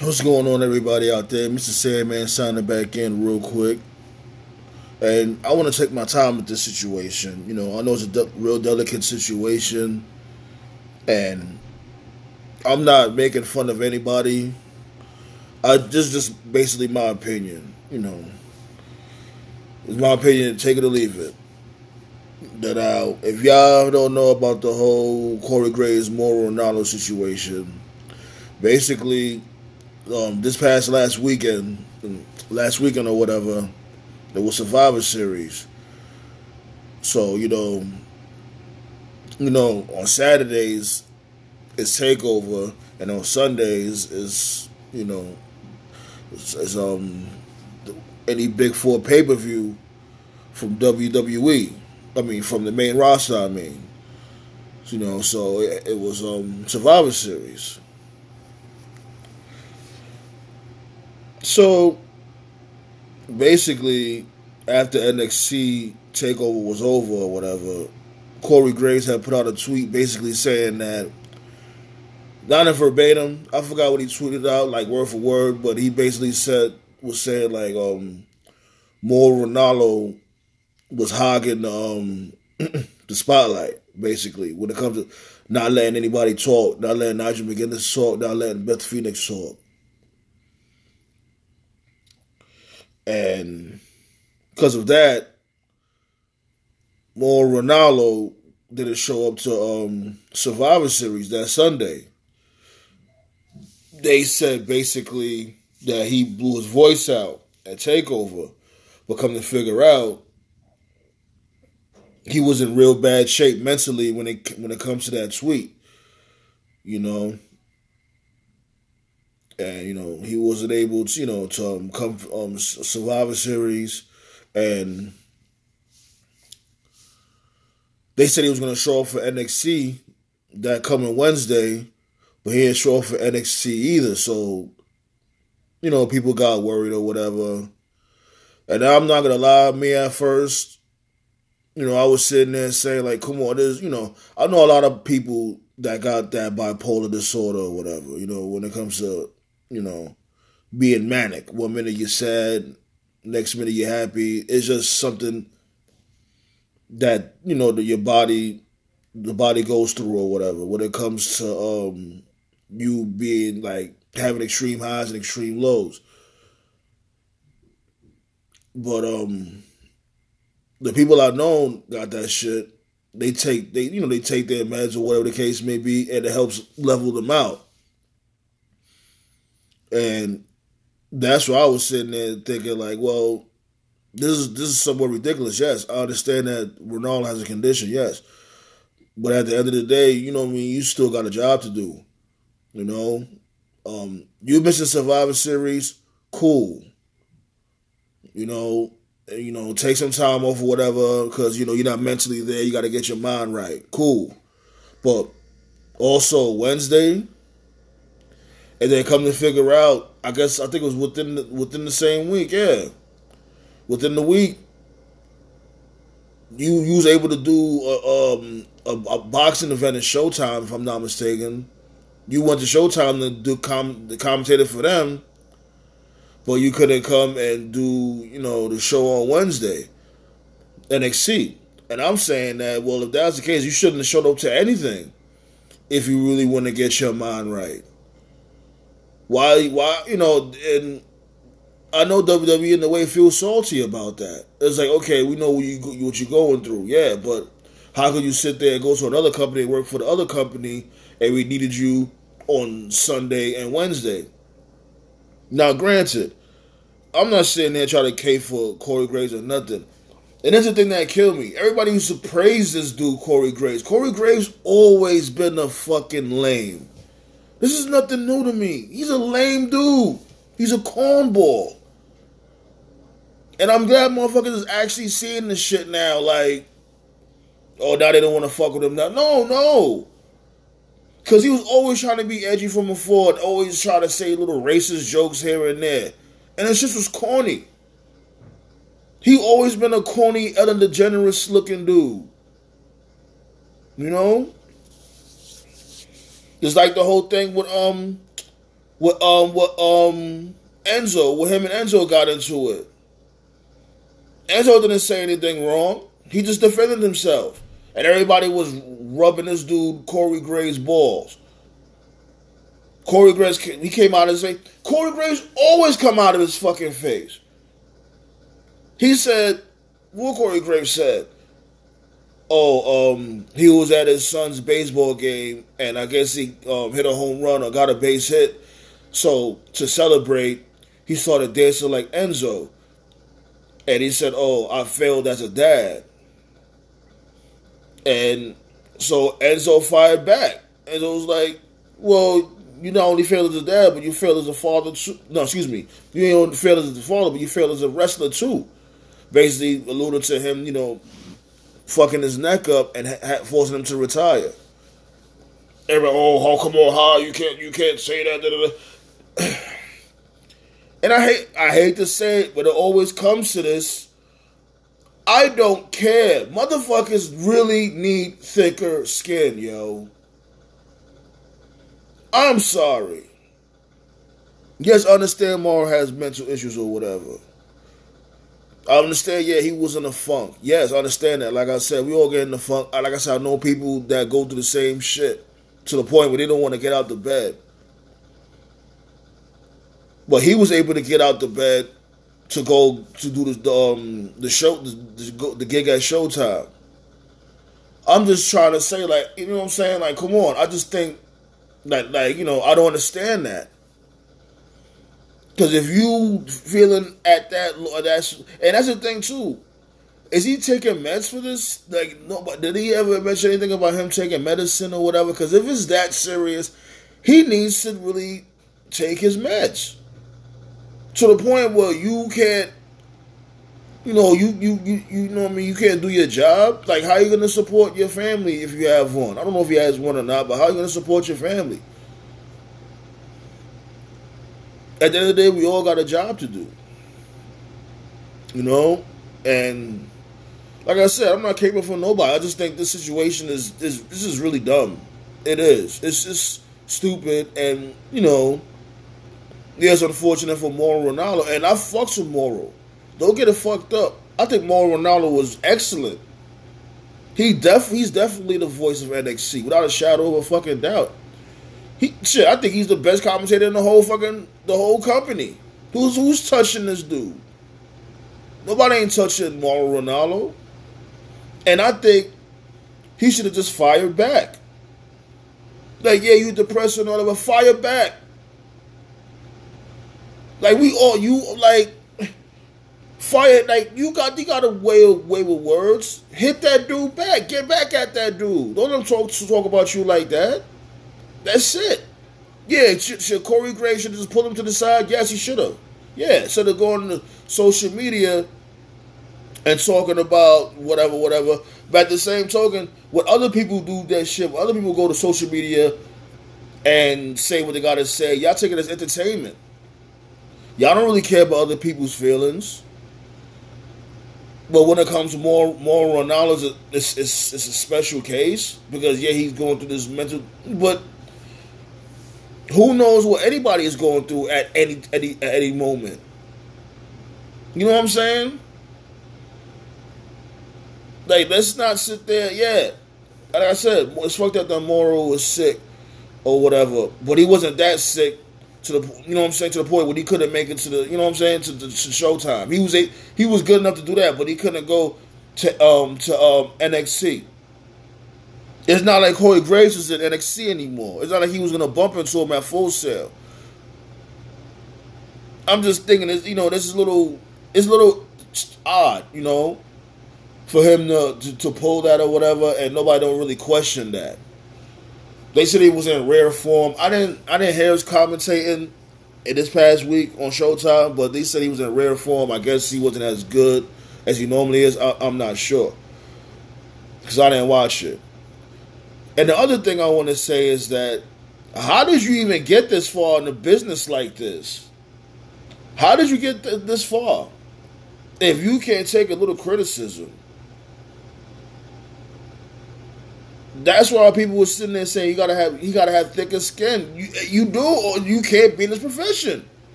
What's going on, everybody out there? Mr. Sandman signing back in real quick. And I want to take my time with this situation. I know it's a real delicate situation, and I'm not making fun of anybody. I just basically my opinion. It's my opinion. Take it or leave it. That if y'all don't know about the whole Corey Graves Mauro Ranallo situation, basically, this past last weekend or whatever, there was Survivor Series. So on Saturdays it's Takeover, and on Sundays is it's any Big Four pay per view from WWE. I mean, from the main roster. I mean, so it was Survivor Series. So basically, after NXT Takeover was over or whatever, Corey Graves had put out a tweet basically saying that, not in verbatim, I forgot what he tweeted out, like word for word, but he basically was saying like, Mauro Ranallo was hogging the spotlight, basically, when it comes to not letting anybody talk, not letting Nigel McGuinness talk, not letting Beth Phoenix talk. And because of that, Mauro Ranallo didn't show up to Survivor Series that Sunday. They said basically that he blew his voice out at Takeover, but come to figure out, he was in real bad shape mentally when it comes to that tweet, you know, and he wasn't able to come Survivor Series, and they said he was going to show up for NXT that coming Wednesday, but he didn't show up for NXT either. So people got worried or whatever. And I'm not gonna lie, me at first, I was sitting there saying like, come on, I know a lot of people that got that bipolar disorder or whatever, when it comes to, being manic. One minute you're sad, next minute you're happy. It's just something that, the body goes through or whatever. When it comes to you being like having extreme highs and extreme lows. But the people I know got that shit. They take their meds or whatever the case may be, and it helps level them out. And that's why I was sitting there thinking like, well, this is somewhat ridiculous. Yes, I understand that Ronaldo has a condition. Yes, but at the end of the day, you still got a job to do. You missing Survivor Series, cool. Take some time off or whatever, because you're not mentally there. You got to get your mind right. Cool, but also Wednesday, and then come to figure out, I think it was within the same week. Yeah, within the week, you was able to do a boxing event at Showtime, if I'm not mistaken. You went to Showtime to do the commentator for them, but you couldn't come and do the show on Wednesday, NXT. And I'm saying that, well, if that's the case, you shouldn't have showed up to anything if you really want to get your mind right. Why, and I know WWE in a way feels salty about that. It's like, okay, we know what you're going through, yeah, but how could you sit there and go to another company and work for the other company, and we needed you on Sunday and Wednesday? Now, granted, I'm not sitting there trying to cape for Corey Graves or nothing. And that's the thing that killed me. Everybody used to praise this dude, Corey Graves. Corey Graves always been a fucking lame. This is nothing new to me. He's a lame dude. He's a cornball. And I'm glad motherfuckers is actually seeing this shit now. Like, oh, now they don't want to fuck with him now. No. Because he was always trying to be edgy from before and always trying to say little racist jokes here and there. And it just was corny. He always been a corny, Ellen DeGeneres looking dude. It's like the whole thing with Enzo, with him and Enzo got into it. Enzo didn't say anything wrong. He just defended himself. And everybody was rubbing this dude, Corey Graves' balls. Corey Graves, he came out and said, Corey Graves always come out of his fucking face. He said, what Corey Graves said? He was at his son's baseball game, and I guess he hit a home run or got a base hit. So, to celebrate, he started dancing like Enzo. And he said, I failed as a dad. And so Enzo fired back. Enzo was like, well, you not only failed as a dad, but you failed as a father too. No, excuse me. You ain't only failed as a father, but you failed as a wrestler too. Basically alluded to him, fucking his neck up and forcing him to retire. Everybody, how come on high? You can't say that. Da, da, da. And I hate to say it, but it always comes to this. I don't care. Motherfuckers really need thicker skin, yo. I'm sorry. Yes, I understand Mauro has mental issues or whatever. I understand, he was in a funk. Yes, I understand that. Like I said, we all get in the funk. Like I said, I know people that go through the same shit to the point where they don't want to get out the bed. But he was able to get out the bed to go to do the show, the gig at Showtime. I'm just trying to say, like, you know what I'm saying? Like, come on. I just think that, like, I don't understand that. Because if you feeling at that, and that's the thing too. Is he taking meds for this? Like, no, but did he ever mention anything about him taking medicine or whatever? Because if it's that serious, he needs to really take his meds. To the point where you can't, you know what I mean, you can't do your job. Like, how are you going to support your family if you have one? I don't know if he has one or not, but how are you going to support your family? At the end of the day, we all got a job to do. And like I said, I'm not capable for nobody. I just think this situation is really dumb. It is. It's just stupid, and it's unfortunate for Mauro Ranallo, and I fucks with Mauro. Don't get it fucked up. I think Mauro Ranallo was excellent. He's definitely the voice of NXT without a shadow of a fucking doubt. I think he's the best commentator in the whole company. Who's touching this dude? Nobody ain't touching Mauro Ranallo. And I think he should have just fired back. Like, you depressed and all that, but fire back. Like, fire, like, you got a way with words. Hit that dude back. Get back at that dude. Don't let him talk about you like that. That's it. Yeah, should Corey Graves should just pull him to the side? Yes, he should have. Yeah, instead of going to social media and talking about whatever. But at the same token, when other people do that shit, when other people go to social media and say what they gotta say, y'all take it as entertainment. Y'all don't really care about other people's feelings. But when it comes to Mauro Ranallo, it's a special case because he's going through this mental. But who knows what anybody is going through at any moment? You know what I'm saying? Like, let's not sit there. Yeah, like I said, it's fucked up that Mauro was sick or whatever, but he wasn't that sick to the, to the point where he couldn't make it to the, to Showtime. He was good enough to do that, but he couldn't go to NXT. It's not like Corey Graves is in NXT anymore. It's not like he was gonna bump into him at Full Sail. I'm just thinking, this is a little odd, for him to pull that or whatever, and nobody don't really question that. They said he was in rare form. I didn't hear his commentating in this past week on Showtime, but they said he was in rare form. I guess he wasn't as good as he normally is. I'm not sure because I didn't watch it. And the other thing I want to say is that how did you even get this far in a business like this? How did you get this far if you can't take a little criticism? That's why people were sitting there saying you gotta have thicker skin. You do, or you can't be in this profession.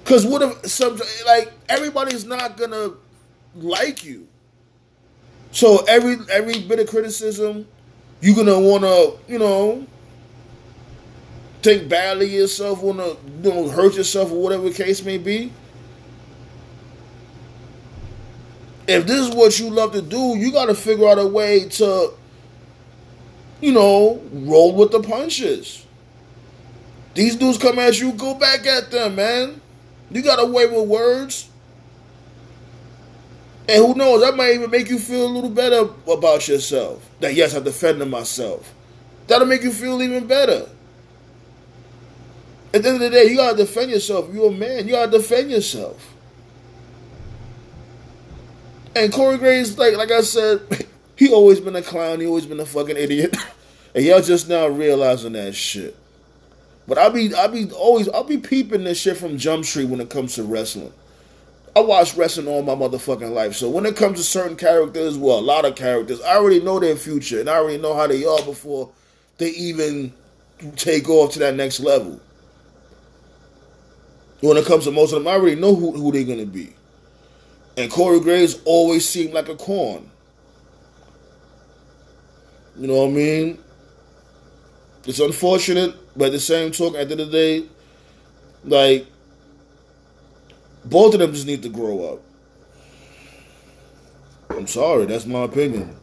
Cause what if some like everybody's not gonna like you. So every bit of criticism, you're gonna wanna think badly of yourself, wanna hurt yourself or whatever the case may be. If this is what you love to do, you gotta figure out a way to roll with the punches. These dudes come at you, go back at them, man. You got a way with words. And who knows, that might even make you feel a little better about yourself. That, yes, I'm defending myself. That'll make you feel even better. At the end of the day, you gotta defend yourself. You're a man, you gotta defend yourself. And Corey Graves, like I said, he always been a clown, he always been a fucking idiot. And y'all just now realizing that shit. But I'll be peeping this shit from Jump Street when it comes to wrestling. I watch wrestling all my motherfucking life. So when it comes to certain characters, well, a lot of characters, I already know their future and I already know how they are before they even take off to that next level. When it comes to most of them, I already know who they're gonna be. And Corey Graves always seemed like a corn. You know what I mean? It's unfortunate, but at the same talk, at the end of the day, like, both of them just need to grow up. I'm sorry, that's my opinion.